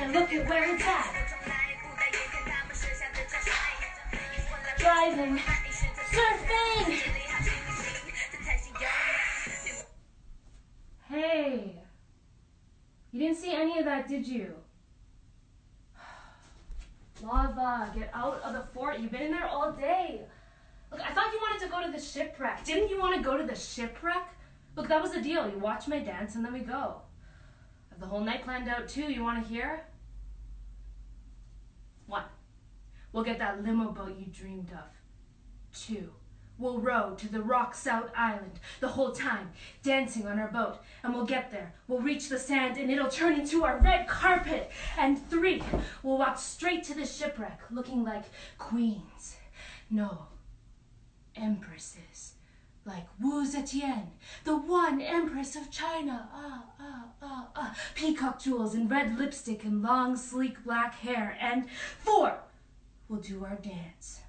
and look at where it's at. Driving, surfing. Hey, you didn't see any of that, did you? Lava, get out of the fort. You've been in there all day. Look, I thought you wanted to go to the shipwreck. Didn't you want to go to the shipwreck? Look, that was the deal. You watch my dance and then we go. I have the whole night planned out too. You want to hear? 1, we'll get that limo boat you dreamed of. 2, we'll row to the Rocks Out Island the whole time, dancing on our boat. And we'll get there. We'll reach the sand and it'll turn into our red carpet. And 3, we'll walk straight to the shipwreck looking like queens. No, empresses. Like Wu Zetian, the one empress of China. Peacock jewels and red lipstick and long, sleek black hair. And 4, we'll do our dance.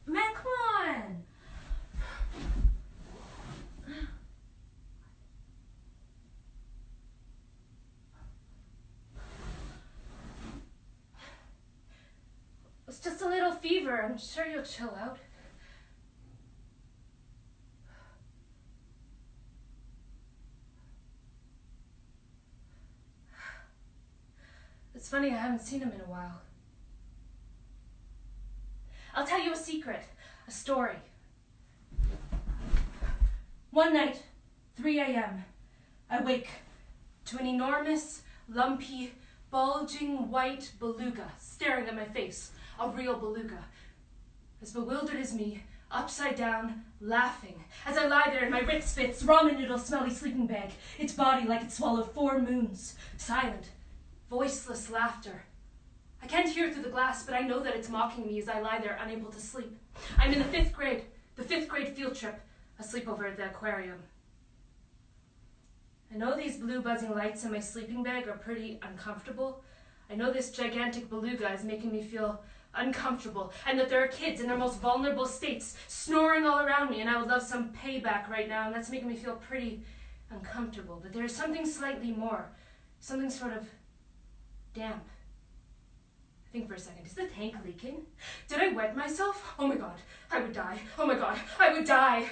Man, come on. It's just a little fever. I'm sure you'll chill out. It's funny, I haven't seen him in a while. I'll tell you a secret, a story. One night, 3 a.m., I wake to an enormous, lumpy, bulging white beluga staring at my face. A real beluga. As bewildered as me, upside down, laughing, as I lie there in my Ritz Fits, ramen noodle smelly sleeping bag, its body like it swallowed 4 moons. Silent, voiceless laughter. I can't hear it through the glass, but I know that it's mocking me as I lie there unable to sleep. I'm in the 5th grade field trip, a sleepover at the aquarium. I know these blue buzzing lights in my sleeping bag are pretty uncomfortable. I know this gigantic beluga is making me feel uncomfortable, and that there are kids in their most vulnerable states snoring all around me, and I would love some payback right now, and that's making me feel pretty uncomfortable. But there's something slightly more, something sort of damp. Think for a second, is the tank leaking? Did I wet myself? Oh my god, I would die. Oh my god, I would die.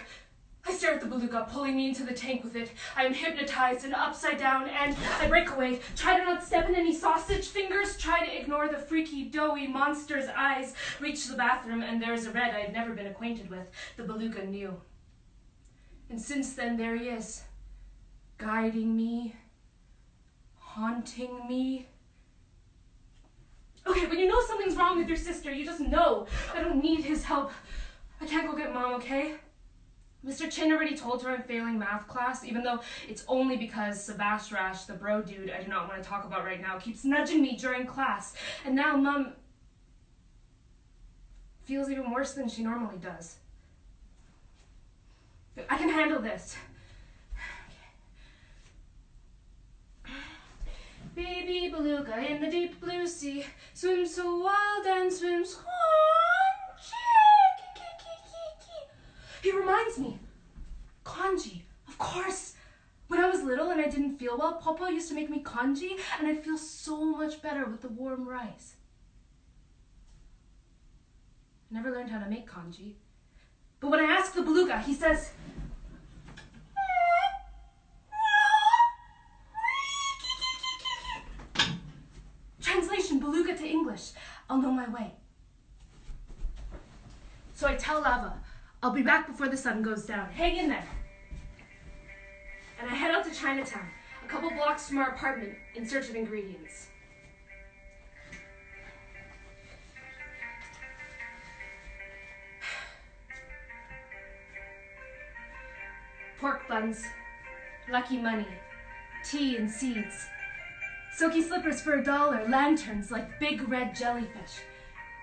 I stare at the beluga, pulling me into the tank with it. I am hypnotized and upside down, and I break away. Try to not step in any sausage fingers. Try to ignore the freaky, doughy monster's eyes. Reach the bathroom, and there is a red I had never been acquainted with. The beluga knew. And since then, there he is, guiding me, haunting me. Okay, when you know something's wrong with your sister, you just know. I don't need his help. I can't go get Mom, okay? Mr. Chin already told her I'm failing math class, even though it's only because Sebastian, the bro dude I do not want to talk about right now, keeps nudging me during class. And now Mom feels even worse than she normally does. I can handle this. Baby beluga in the deep blue sea, swims so wild and swims He reminds me. Kanji, of course. When I was little and I didn't feel well, Papa used to make me kanji, and I'd feel so much better with the warm rice. I never learned how to make kanji. But when I ask the beluga, he says, translation, beluga to English. I'll know my way. So I tell Lava, I'll be back before the sun goes down. Hang in there. And I head out to Chinatown, a couple blocks from our apartment, in search of ingredients. Pork buns, lucky money, tea and seeds, silky slippers for $1, lanterns like big red jellyfish.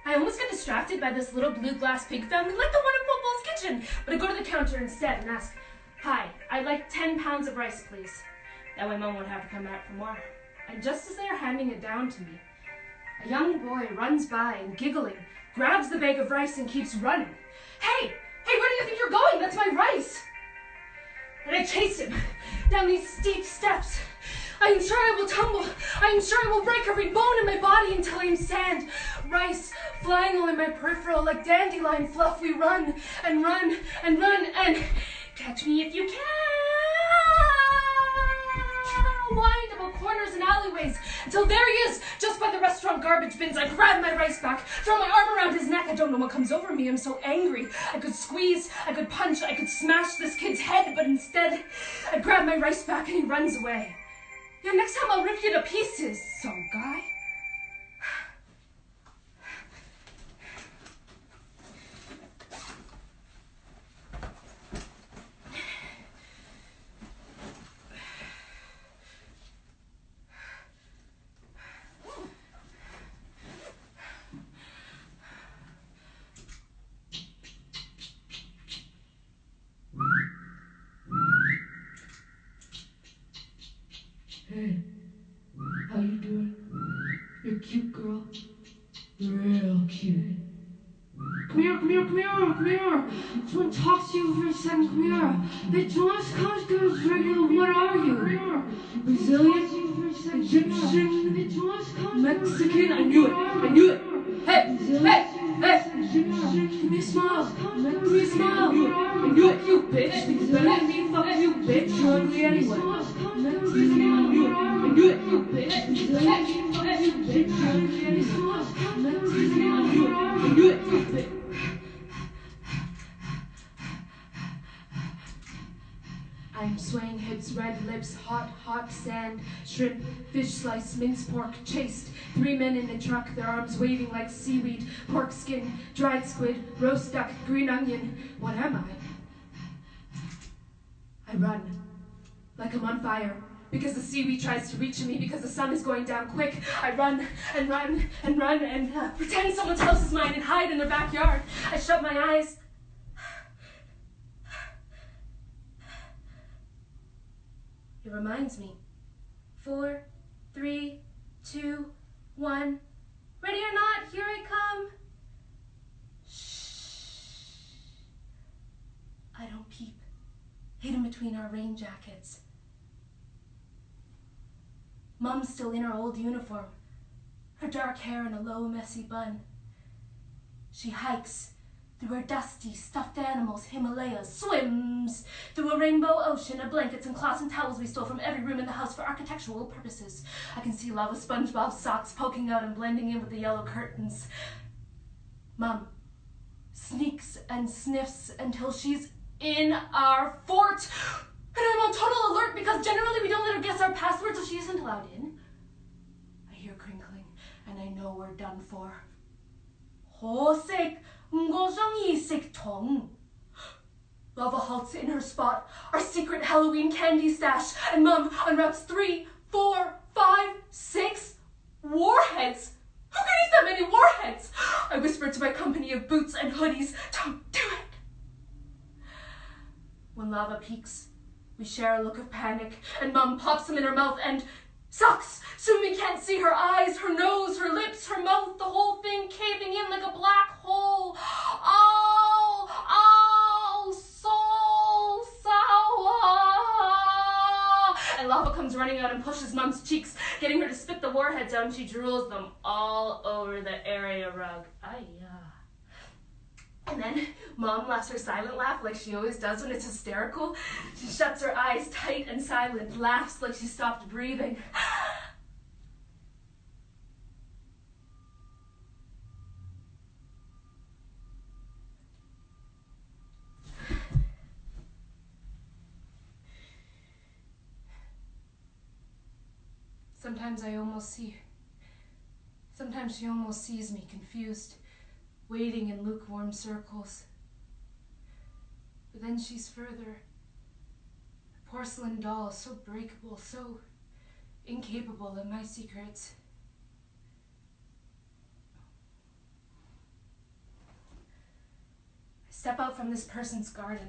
I almost get distracted by this little blue glass pig family like the one in Popo's kitchen, but I go to the counter instead and ask, "Hi, I'd like 10 pounds of rice, please." That way Mom won't have to come back for more. And just as they are handing it down to me, a young boy runs by and giggling, grabs the bag of rice and keeps running. Hey, where do you think you're going? That's my rice. and I chase him down these steep steps. I am sure I will tumble. I am sure I will break every bone in my body until I am sand. Rice flying all in my peripheral like dandelion fluff. We run and run and run and catch me if you can. Wind about corners and alleyways until there he is, just by the restaurant garbage bins. I grab my rice back, throw my arm around his neck. I don't know what comes over me. I'm so angry. I could squeeze, I could punch, I could smash this kid's head, but instead I grab my rice back and he runs away. Yeah, next time I'll rip you to pieces, some guy. Hey, how you doing? You're cute, girl. Real cute. Come here, come here, come here, come here. I just want to talk to you for a second. Come here. Hey, Jonas, come as good as regular. What are you? Brazilian? Egyptian? Mexican? I knew it. I knew it. Hey, hey, hey. Give me a smile. Give me a smile. I knew it, you bitch. Let me fuck you, bitch. You're ugly anyway. I knew it, you bitch. I knew it, you bitch. I'm swaying hips, red lips, hot, hot sand, shrimp, fish slice, minced pork, chased. 3 men in a truck, their arms waving like seaweed, pork skin, dried squid, roast duck, green onion. What am I? I run, like I'm on fire, because the seaweed tries to reach me, because the sun is going down quick. I run and run and run and pretend someone else is mine and hide in their backyard. I shut my eyes. It reminds me. 4, 3, 2, 1. Ready or not, here I come. Shh. I don't peep. Hidden between our rain jackets. Mom's still in her old uniform, her dark hair in a low, messy bun. She hikes through her dusty, stuffed animals, Himalayas, swims through a rainbow ocean of blankets and cloths and towels we stole from every room in the house for architectural purposes. I can see lava SpongeBob socks poking out and blending in with the yellow curtains. Mom sneaks and sniffs until she's in our fort. And I'm on total alert because generally we don't let her guess our password, so she isn't allowed in. I hear crinkling, and I know we're done for. Lava halts in her spot, our secret Halloween candy stash, and Mom unwraps 3, 4, 5, 6 warheads. Who could eat that many warheads? I whispered to my company of boots and hoodies, don't do it. When lava peaks, we share a look of panic, and Mom pops them in her mouth and sucks. Soon we can't see her eyes, her nose, her lips, her mouth, the whole thing caving in like a black hole. Oh, oh, so sour. And lava comes running out and pushes Mom's cheeks, getting her to spit the warheads out, and she drools them all over the area rug. And then Mom laughs her silent laugh like she always does when it's hysterical. She shuts her eyes tight and silent, laughs like she stopped breathing. Sometimes she almost sees me, confused, waiting in lukewarm circles. But then she's further. A porcelain doll, so breakable, so incapable of my secrets. I step out from this person's garden.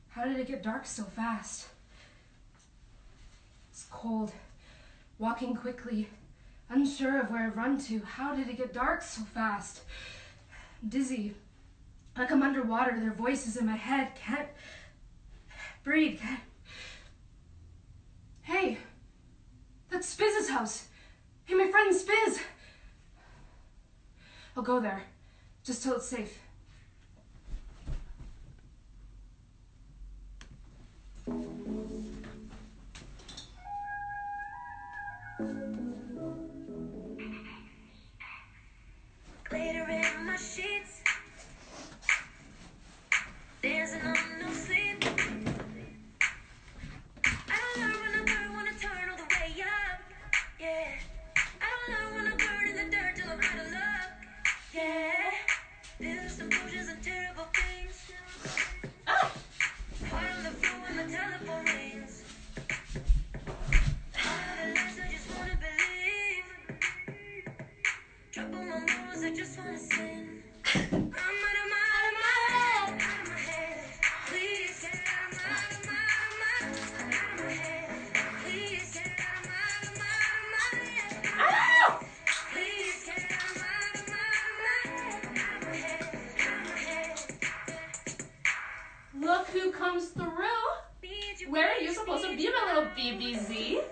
How did it get dark so fast? It's cold, walking quickly, unsure of where I've run to. How did it get dark so fast? Dizzy, Like I'm underwater, their voices in my head, can't breathe, can't... Hey, that's Spiz's house. Hey, my friend Spiz. I'll go there, just till it's safe. Glitter in my sheets, dancing on no sleep. I don't learn when I burn, when I turn all the way up. Yeah, I don't learn when I burn in the dirt till I'm out of luck. Yeah, pills and potions and terrible things. Heart on the floor when the telephone rings. All the lies I just wanna believe. Trouble my morals, I just wanna sin. I'm out of my head. Please get out of my head. Please get out of my head. Please get out of my head. Look who comes through. Where are you supposed to be, my little BBZ?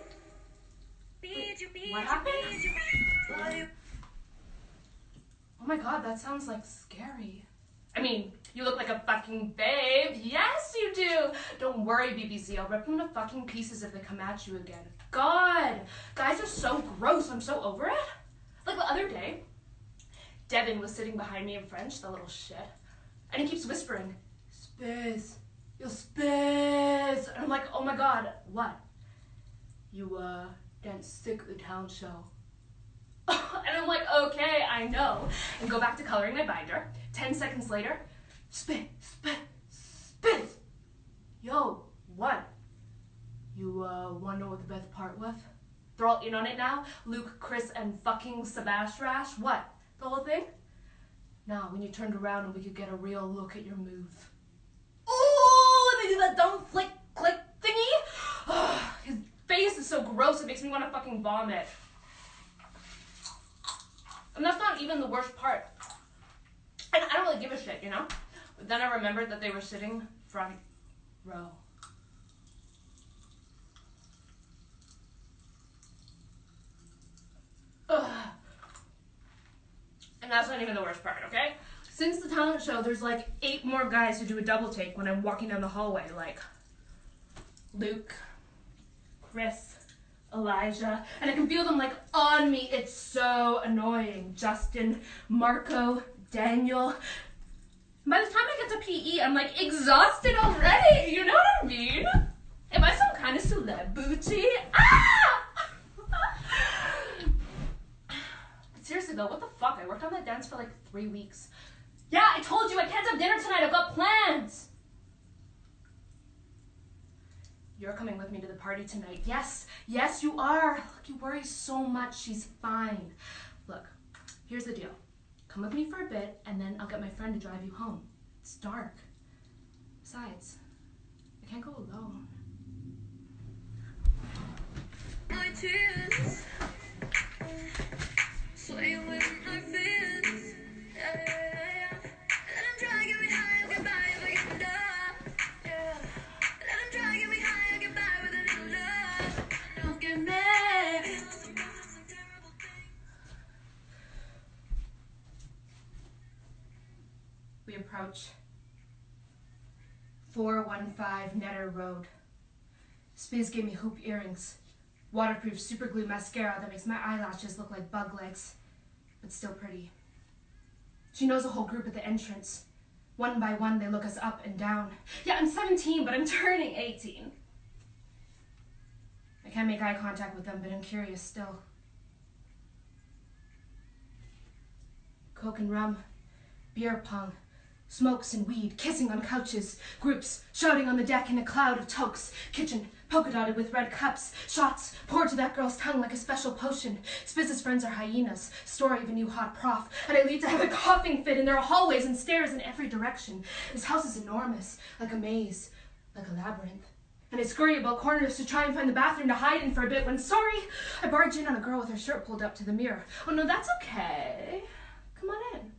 What happened? Oh my god, that sounds like scary. I mean, you look like a fucking babe. Yes, you do. Don't worry, BBC. I'll rip them to fucking pieces if they come at you again. God, guys are so gross. I'm so over it. Like the other day, Devin was sitting behind me in French, the little shit, and he keeps whispering, Spiz, you're Spiz. And I'm like, oh my god, what? You, danced sick at the talent show. And I'm like, okay, I know. And go back to coloring my binder. 10 seconds later, Spiz. Yo, what? You, wanna know what the best part was? They're all in on it now. Luke, Chris, and fucking Sebastian. What? The whole thing? Now, when you turned around and we could get a real look at your moves. Ooh, they do that dumb flick, click thingy. His face is so gross, it makes me want to fucking vomit. And that's not even the worst part. And I don't really give a shit, you know? But then I remembered that they were sitting front row. Ugh. And that's not even the worst part, okay? Since the talent show, there's like 8 more guys who do a double take when I'm walking down the hallway, like Luke, Chris, Elijah, and I can feel them like on me. It's so annoying. Justin, Marco, Daniel. By the time I get to PE, I'm like exhausted already. You know what I mean? Am I some kind of celebrity? Ah! But seriously though, what the fuck? I worked on that dance for like 3 weeks. Yeah, I told you I can't have dinner tonight. I've got plans. You're coming with me to the party tonight. Yes, you are. Look, you worry so much. She's fine. Look, here's the deal. Come with me for a bit, and then I'll get my friend to drive you home. It's dark. Besides, I can't go alone. My tears sway with my fears. Yeah. Let them try, get me high, I'll get by if I get enough. Yeah. Let them try, get me high, I'll get by with a little love. Don't get mad. We approach 415 Netter Road. Spiz gave me hoop earrings, waterproof super glue mascara that makes my eyelashes look like bug legs, but still pretty. She knows a whole group at the entrance. One by one, they look us up and down. Yeah, I'm 17, but I'm turning 18. I can't make eye contact with them, but I'm curious still. Coke and rum, beer pong, smokes and weed, kissing on couches, groups shouting on the deck in a cloud of tokes, kitchen polka dotted with red cups, shots poured to that girl's tongue like a special potion. Spiz's friends are hyenas, story of a new hot prof, and I lead to have a coughing fit, and there are hallways and stairs in every direction. This house is enormous, like a maze, like a labyrinth. And I scurry about corners to try and find the bathroom to hide in for a bit when, sorry, I barge in on a girl with her shirt pulled up to the mirror. Oh no, that's okay. Come on in.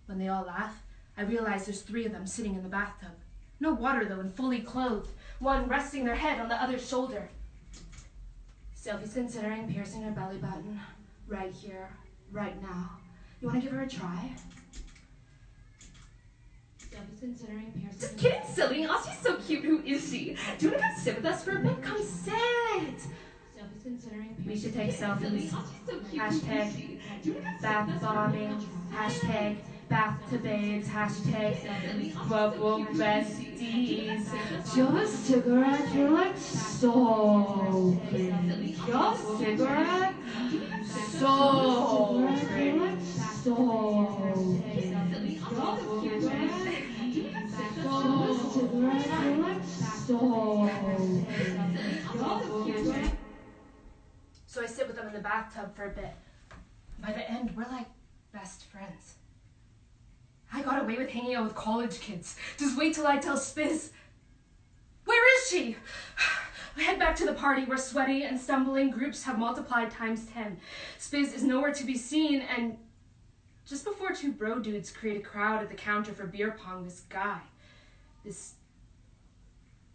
When they all laugh, I realize there's 3 of them sitting in the bathtub. No water, though, and fully clothed, one resting their head on the other's shoulder. Sophie's considering piercing her belly button right here, right now. You want to give her a try? Sophie's considering piercing. Just kidding, silly. Aussie's so cute. Who is she? Do you want to come sit with us for a bit? Come sit. Sophie's considering piercing. We should take selfies. So cute. Hashtag bath bombing. Hashtag bath to babes. Hashtag bubble besties. Just cigarette, you're like so pretty. Just cigarette, so pretty. You're like so pretty. So I sit with them in the bathtub for a bit. By the end, we're like best friends. I got away with hanging out with college kids. Just wait till I tell Spiz. Where is she? I head back to the party where sweaty and stumbling groups have multiplied times 10. Spiz is nowhere to be seen, and just before 2 bro dudes create a crowd at the counter for beer pong, this guy, this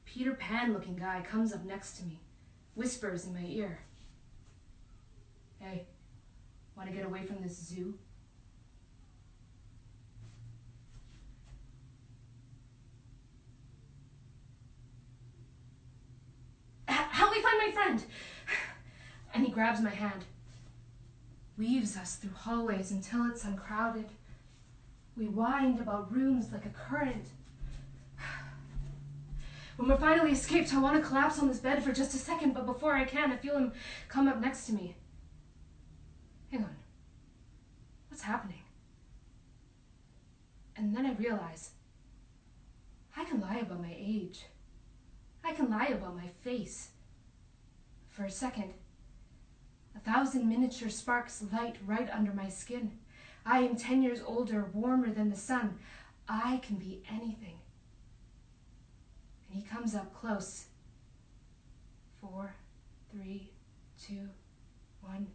Peter Pan looking guy, comes up next to me, whispers in my ear. Hey, want to get away from this zoo? Help me find my friend! And he grabs my hand, weaves us through hallways until it's uncrowded. We wind about rooms like a current. When we're finally escaped, I want to collapse on this bed for just a second, but before I can, I feel him come up next to me. Hang on. What's happening? And then I realize I can lie about my age. I can lie about my face. For a second, 1,000 miniature sparks light right under my skin. I am 10 years older, warmer than the sun. I can be anything. And he comes up close. 4, 3, 2, 1.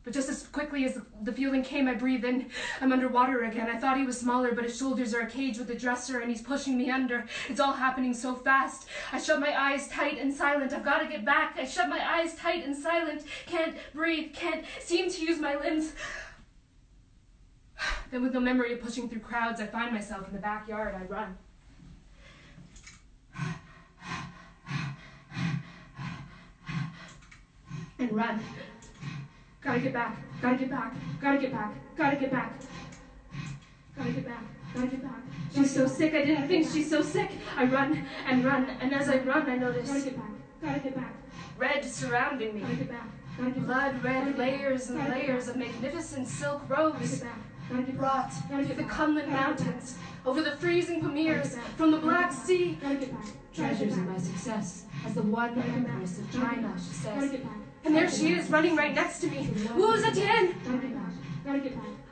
But just as quickly as the feeling came, I breathe in. I'm underwater again. I thought he was smaller, but his shoulders are a cage with a dresser, and he's pushing me under. It's all happening so fast. I shut my eyes tight and silent. I've got to get back. I shut my eyes tight and silent. Can't breathe, can't seem to use my limbs. Then with no memory of pushing through crowds, I find myself in the backyard. I run. And run. Gotta get back, gotta get back, gotta get back, gotta get back. Gotta get back, gotta get back. She's so sick, I didn't think she's so sick. I run, and as I run, I notice. Gotta get back, gotta get back. Red surrounding me. Gotta get back, gotta get back. Blood red layers and layers of magnificent silk robes. Brought through the Kunlun Mountains, over the freezing Pamirs, from the Black Sea. Treasures of my success, as the one empress of China, she says. And there she is, running right next to me. Wu Zetian!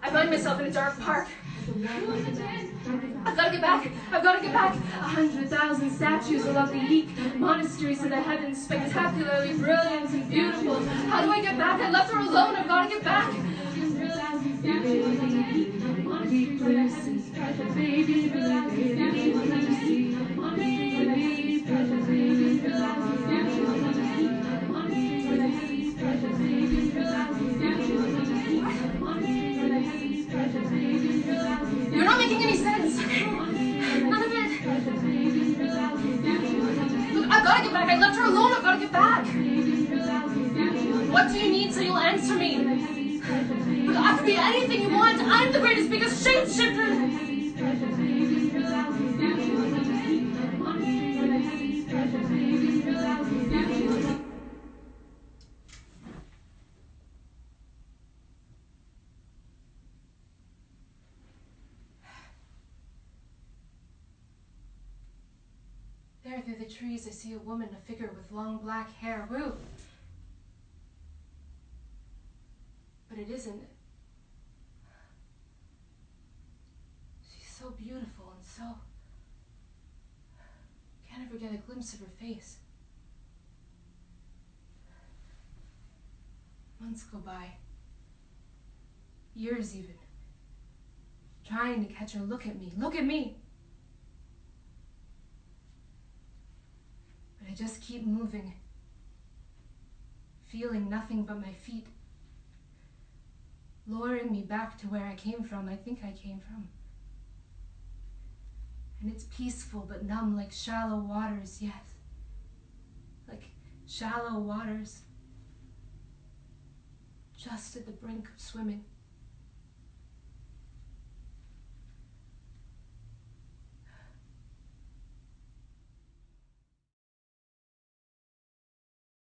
I find myself in a dark park. I've got to get back. I've got to get back. 100,000 statues along the Yeek, monasteries to the heavens, spectacularly brilliant and beautiful. How do I get back? I left her alone. I've got to get back. You're not making any sense. None of it. Look, I've got to get back. I left her alone. I've got to get back. What do you need so you'll answer me? Look, I can be anything you want. I'm the greatest, biggest shapeshifter. There through the trees, I see a woman, a figure with long black hair. Woo! But it isn't. She's so beautiful and so... Can't ever get a glimpse of her face. Months go by. Years even. trying to catch her look at me. Look at me! But I just keep moving, feeling nothing but my feet, luring me back to where I came from, I think I came from. And it's peaceful but numb, like shallow waters, yes. Like shallow waters, just at the brink of swimming.